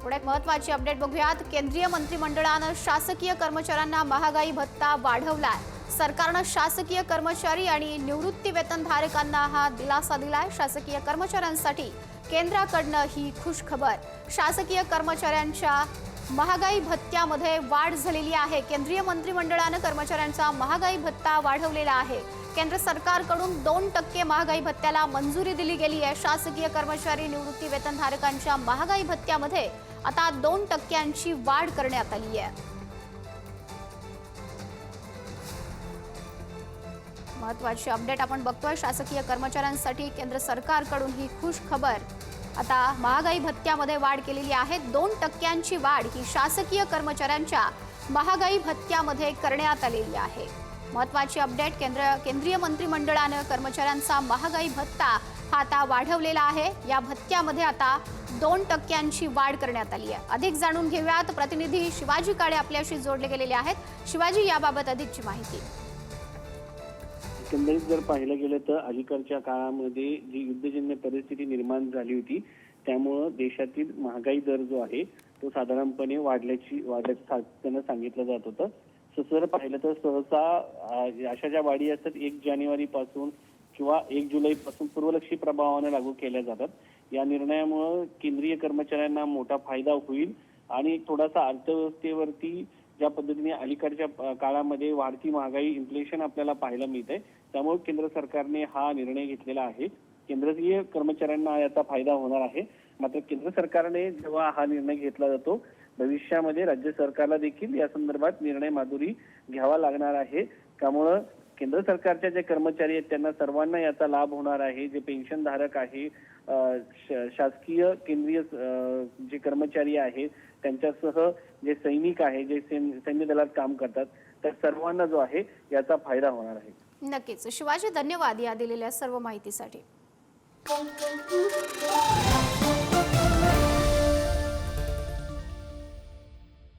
पुढे एक महत्त्वाची अपडेट बघूयात। केंद्रीय मंत्रिमंडळानं शासकीय कर्मचाऱ्यांना महागाई भत्ता वाढवलाय। सरकारनं शासकीय कर्मचारी आणि निवृत्ती वेतनधारकांना हा दिलासा दिलाय। शासकीय कर्मचाऱ्यांसाठी केंद्राकडनं ही खुश खबर। शासकीय कर्मचाऱ्यांच्या महागाई भत्त्यामध्ये वाढ झालेली आहे। केंद्रीय मंत्रिमंडळानं कर्मचाऱ्यांचा महागाई भत्ता वाढवलेला आहे। केंद्र सरकारकडून 2% महागाई भत्त्याला मंजुरी दिली गेली आहे। शासकीय कर्मचारी निवृत्ती वेतनधारकांच्या महागाई भत्त्यामध्ये आता 2%ची वाढ करण्यात आली आहे। महत्त्वाची अपडेट आपण बघतोय। शासकीय कर्मचाऱ्यांसाठी केंद्र सरकारकडून ही खुश खबर। आता महागाई भत्त्यामध्ये वाढ केलेली आहे। 2%ची वाढ ही शासकीय कर्मचाऱ्यांच्या महागाई भत्त्यामध्ये करण्यात आलेली आहे। महत्त्वाची अपडेट। केंद्रीय मंत्रिमंडळानं कर्मचाऱ्यांचा महागाई भत्ता हा आता वाढवलेला आहे। या भत्त्यामध्ये आता 2%ची वाढ करण्यात आली आहे। अधिक जाणून घेऊयात। प्रतिनिधी शिवाजी काळे आपल्याशी जोडले गेलेले आहेत। शिवाजी, याबाबत अधिकची माहिती। एकंदरीत जर पाहिलं गेलं तर अलीकडच्या काळामध्ये जी युद्धजन्य परिस्थिती निर्माण झाली होती त्यामुळे देशातील महागाई दर जो आहे तो साधारणपणे वाढल्याचं सातत्यानं सांगितलं जात होतं। जर पाहिलं तर सहसा अशा ज्या वाढी असतात 1 जानेवारी पासून किंवा 1 जुलै पासून पूर्वलक्षी प्रभावाने लागू केल्या जातात। या निर्णयामुळे केंद्रीय कर्मचाऱ्यांना मोठा फायदा होईल आणि थोडासा अर्थव्यवस्थेवरती ज्या पद्धतीने अलीकडच्या काळामध्ये वाढती महागाई इन्फ्लेशन आपल्याला पाहायला मिळते त्यामुळे केंद्र सरकारने हा निर्णय घेतलेला आहे। केंद्रीय कर्मचाऱ्यांना याचा फायदा होणार आहे। मात्र केंद्र सरकारने जेव्हा हा निर्णय घेतला जातो भविष्यामध्ये राज्य सरकारला देखील या संदर्भात निर्णय माधुरी घ्यावा लागणार आहे। त्यामुळे केंद्र सरकारच्या जे कर्मचारी आहेत त्यांना सर्वांना याचा लाभ होणार आहे। जे पेन्शनधारक आहे, शासकीय केंद्रीय जे कर्मचारी आहेत त्यांच्यासह जे सैनिक आहे, जे सैन्य दलात काम करतात त्या सर्वांना जो आहे याचा फायदा होणार आहे। नक्कीच शिवाजी, धन्यवाद या दिलेल्या सर्व माहितीसाठी।